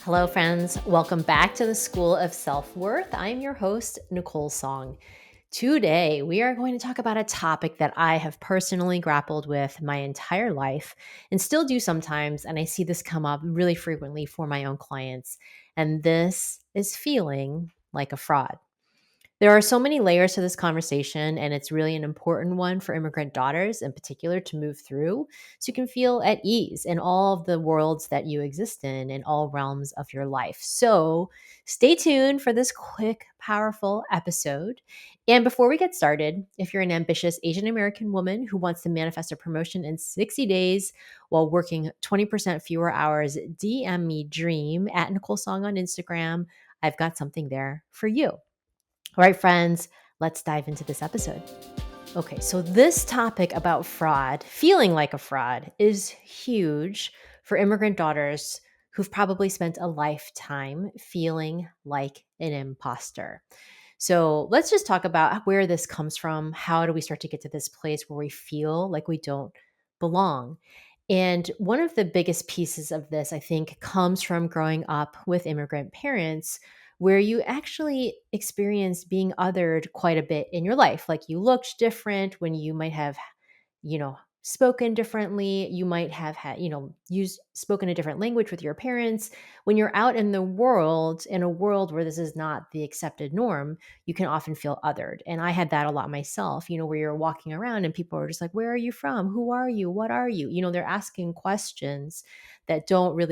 Hello, friends. Welcome back to the School of Self-Worth. I'm your host, Nicole Song. Today, we are going to talk about a topic that I have personally grappled with my entire life and still do sometimes. And I see this come up really frequently for my own clients. And this is feeling like a fraud. There are so many layers to this conversation, and it's really an important one for immigrant daughters in particular to move through so you can feel at ease in all of the worlds that you exist in all realms of your life. So stay tuned for this quick, powerful episode. And before we get started, if you're an ambitious Asian American woman who wants to manifest a promotion in 60 days while working 20% fewer hours, DM me dream at Nicole Song on Instagram. I've got something there for you. All right, friends, let's dive into this episode. Okay, so this topic about fraud, feeling like a fraud, is huge for immigrant daughters who've probably spent a lifetime feeling like an imposter. So let's just talk about where this comes from. How do we start to get to this place where we feel like we don't belong? And one of the biggest pieces of this, I think, comes from growing up with immigrant parents where you actually experienced being othered quite a bit in your life. Like you looked different when you might have, spoken differently. You might have had, used spoken a different language with your parents. When you're out in the world, in a world where this is not the accepted norm, you can often feel othered. And I had that a lot myself, where you're walking around and people are just like, where are you from? Who are you? What are you? They're asking questions that don't make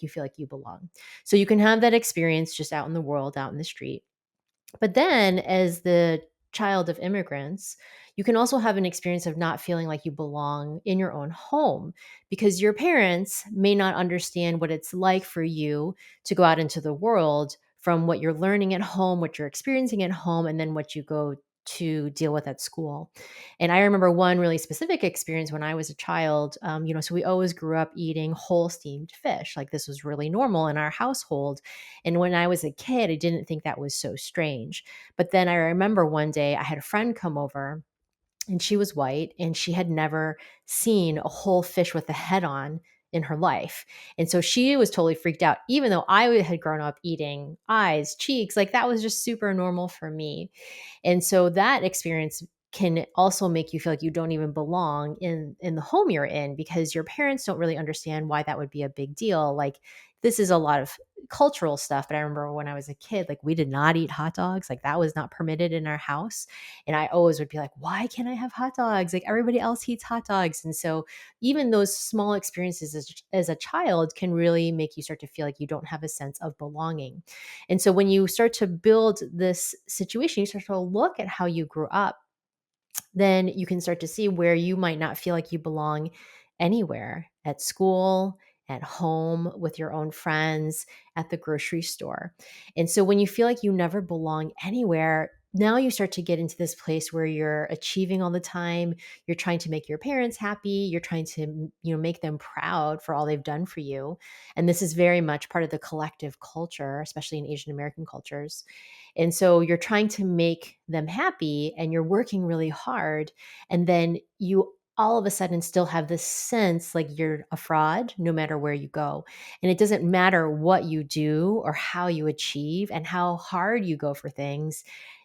you feel like you belong. So you can have that experience just out in the world, out in the street. But then, as the child of immigrants, you can also have an experience of not feeling like you belong in your own home because your parents may not understand what it's like for you to go out into the world from what you're learning at home, what you're experiencing at home, and then what you go to deal with at school. And I remember one really specific experience when I was a child. So we always grew up eating whole steamed fish. Like this was really normal in our household. And when I was a kid, I didn't think that was so strange. But then I remember one day I had a friend come over and she was white and she had never seen a whole fish with a head on in her life. And so she was totally freaked out, even though I had grown up eating eyes, cheeks, like that was just super normal for me. And so that experience can also make you feel like you don't even belong in the home you're in because your parents don't really understand why that would be a big deal. Like this is a lot of cultural stuff, but I remember when I was a kid, like we did not eat hot dogs. Like that was not permitted in our house. And I always would be like, why can't I have hot dogs? Like everybody else eats hot dogs. And so even those small experiences as a child can really make you start to feel like you don't have a sense of belonging. And so when you start to build this situation, you start to look at how you grew up, then you can start to see where you might not feel like you belong anywhere at school, at home, with your own friends, at the grocery store. And so when you feel like you never belong anywhere, now you start to get into this place where you're achieving all the time. You're trying to make your parents happy. You're trying to, make them proud for all they've done for you. And this is very much part of the collective culture, especially in Asian American cultures. And so you're trying to make them happy and you're working really hard. And then you all of a sudden still have this sense like you're a fraud no matter where you go. And it doesn't matter what you do or how you achieve and how hard you go for things,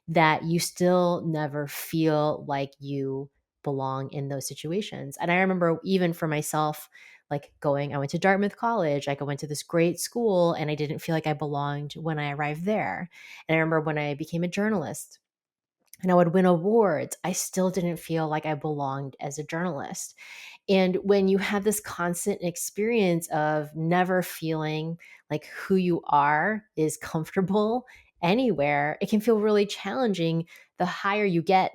that you still never feel like you belong in those situations. And I remember even for myself, I went to Dartmouth College, I went to this great school, and I didn't feel like I belonged when I arrived there. And I remember when I became a journalist, and I would win awards, I still didn't feel like I belonged as a journalist. And when you have this constant experience of never feeling like who you are is comfortable anywhere, it can feel really challenging the higher you get.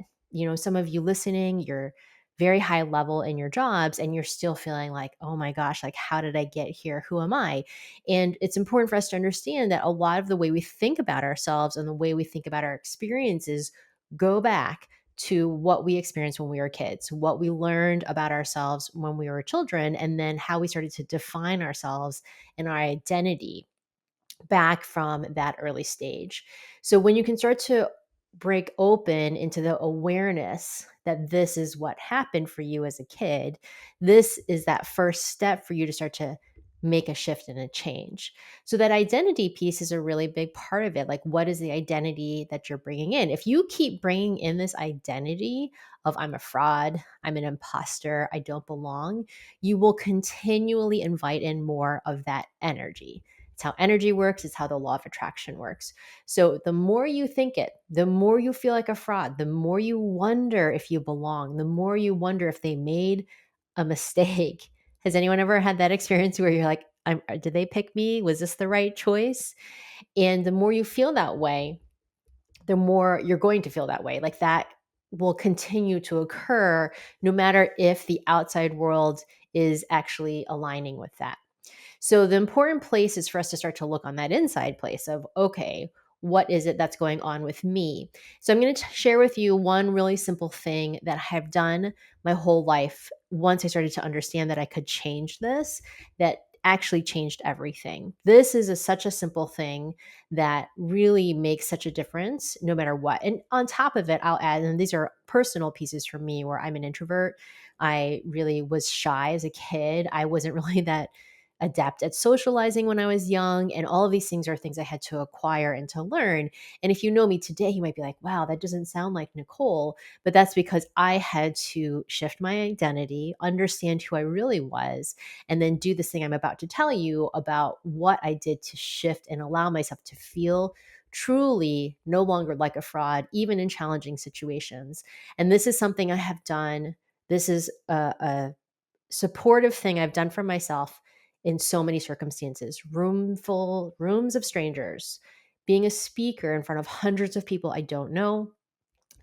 Some of you listening, you're very high level in your jobs and you're still feeling like, oh my gosh, like how did I get here? Who am I? And it's important for us to understand that a lot of the way we think about ourselves and the way we think about our experiences go back to what we experienced when we were kids, what we learned about ourselves when we were children, and then how we started to define ourselves and our identity back from that early stage. So when you can start to break open into the awareness that this is what happened for you as a kid, this is that first step for you to start to make a shift and a change. So that identity piece is a really big part of it. Like, what is the identity that you're bringing in? If you keep bringing in this identity of I'm a fraud, I'm an imposter, I don't belong, you will continually invite in more of that energy. It's how energy works, it's how the law of attraction works. So the more you think it, the more you feel like a fraud, the more you wonder if you belong, the more you wonder if they made a mistake. Has anyone ever had that experience where you're like, did they pick me? Was this the right choice? And the more you feel that way, the more you're going to feel that way. Like that will continue to occur no matter if the outside world is actually aligning with that. So the important place is for us to start to look on that inside place of, okay, what is it that's going on with me? So I'm going to share with you one really simple thing that I have done my whole life once I started to understand that I could change this, that actually changed everything. This is such a simple thing that really makes such a difference no matter what. And on top of it, I'll add, and these are personal pieces for me where I'm an introvert. I really was shy as a kid. I wasn't really that adept at socializing when I was young. And all of these things are things I had to acquire and to learn. And if you know me today, you might be like, wow, that doesn't sound like Nicole. But that's because I had to shift my identity, understand who I really was, and then do this thing I'm about to tell you about what I did to shift and allow myself to feel truly no longer like a fraud, even in challenging situations. And this is something I have done. This is a supportive thing I've done for myself in so many circumstances. Rooms of strangers, being a speaker in front of hundreds of people I don't know,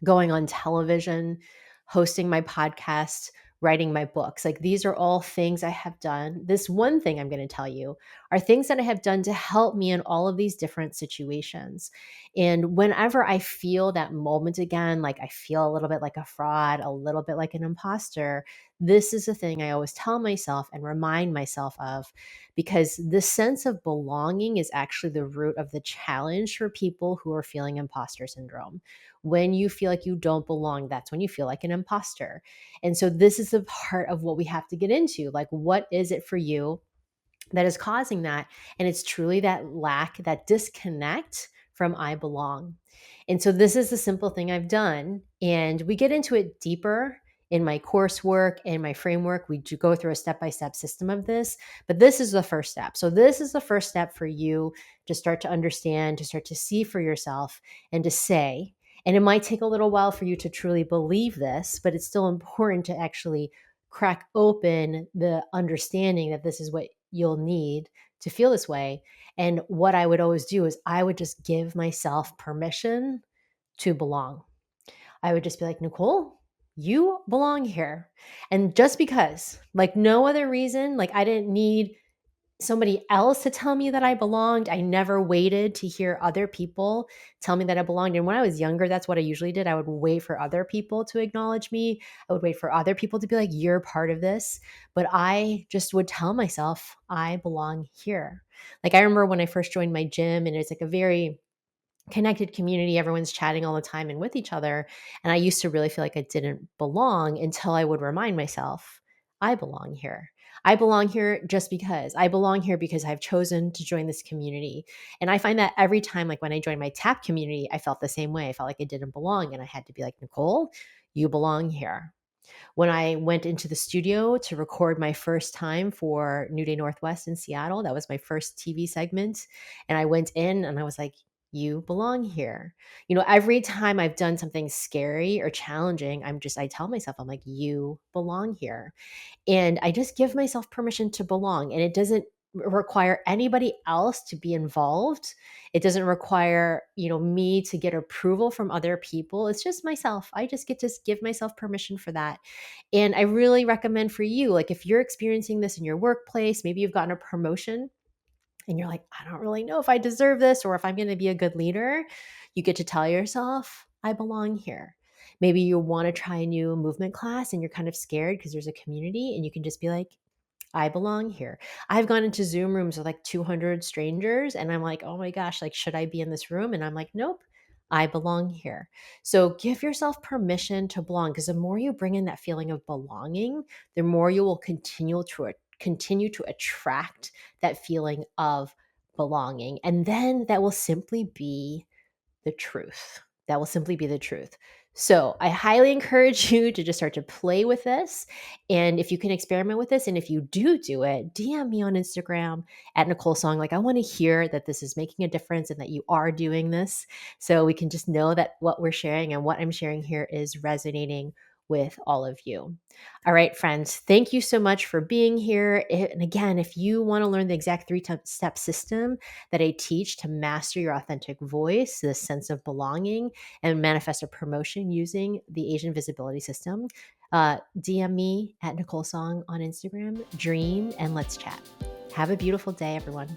going on television, hosting my podcast, writing my books. Like these are all things I have done. This one thing I'm going to tell you are things that I have done to help me in all of these different situations. And whenever I feel that moment again, like I feel a little bit like a fraud, a little bit like an imposter, this is a thing I always tell myself and remind myself of, because the sense of belonging is actually the root of the challenge for people who are feeling imposter syndrome. When you feel like you don't belong, that's when you feel like an imposter. And so this is the part of what we have to get into. Like, what is it for you that is causing that? And it's truly that lack, that disconnect from I belong. And so this is the simple thing I've done. And we get into it deeper in my coursework and my framework. We do go through a step-by-step system of this, but this is the first step. So this is the first step for you to start to understand, to start to see for yourself and to say, and it might take a little while for you to truly believe this, but it's still important to actually crack open the understanding that this is what you'll need to feel this way. And what I would always do is I would just give myself permission to belong. I would just be like, Nicole, you belong here. And just because, like no other reason, like I didn't need somebody else to tell me that I belonged. I never waited to hear other people tell me that I belonged. And when I was younger, that's what I usually did. I would wait for other people to acknowledge me. I would wait for other people to be like, you're part of this. But I just would tell myself, I belong here. Like I remember when I first joined my gym, and it's like a very connected community. Everyone's chatting all the time and with each other. And I used to really feel like I didn't belong until I would remind myself, I belong here. I belong here just because. I belong here because I've chosen to join this community. And I find that every time, like when I joined my tap community, I felt the same way. I felt like I didn't belong. And I had to be like, Nicole, you belong here. When I went into the studio to record my first time for New Day Northwest in Seattle, that was my first TV segment. And I went in and I was like, you belong here. You know, every time I've done something scary or challenging, I tell myself, I'm like, you belong here. And I just give myself permission to belong. And it doesn't require anybody else to be involved. It doesn't require, me to get approval from other people. It's just myself. I just get to give myself permission for that. And I really recommend for you, like if you're experiencing this in your workplace, maybe you've gotten a promotion and you're like, I don't really know if I deserve this or if I'm going to be a good leader, you get to tell yourself, I belong here. Maybe you want to try a new movement class and you're kind of scared because there's a community, and you can just be like, I belong here. I've gone into Zoom rooms with like 200 strangers and I'm like, oh my gosh, like, should I be in this room? And I'm like, nope, I belong here. So give yourself permission to belong, because the more you bring in that feeling of belonging, the more you will continue to attract that feeling of belonging. And then that will simply be the truth. That will simply be the truth. So I highly encourage you to just start to play with this. And if you can experiment with this, and if you do it, DM me on Instagram at Nicole Song. Like, I want to hear that this is making a difference and that you are doing this. So we can just know that what we're sharing and what I'm sharing here is resonating with all of you. All right, friends, thank you so much for being here. And again, if you want to learn the exact 3-step system that I teach to master your authentic voice, the sense of belonging, and manifest a promotion using the Asian Visibility System, DM me at Nicole Song on Instagram, dream, and let's chat. Have a beautiful day, everyone.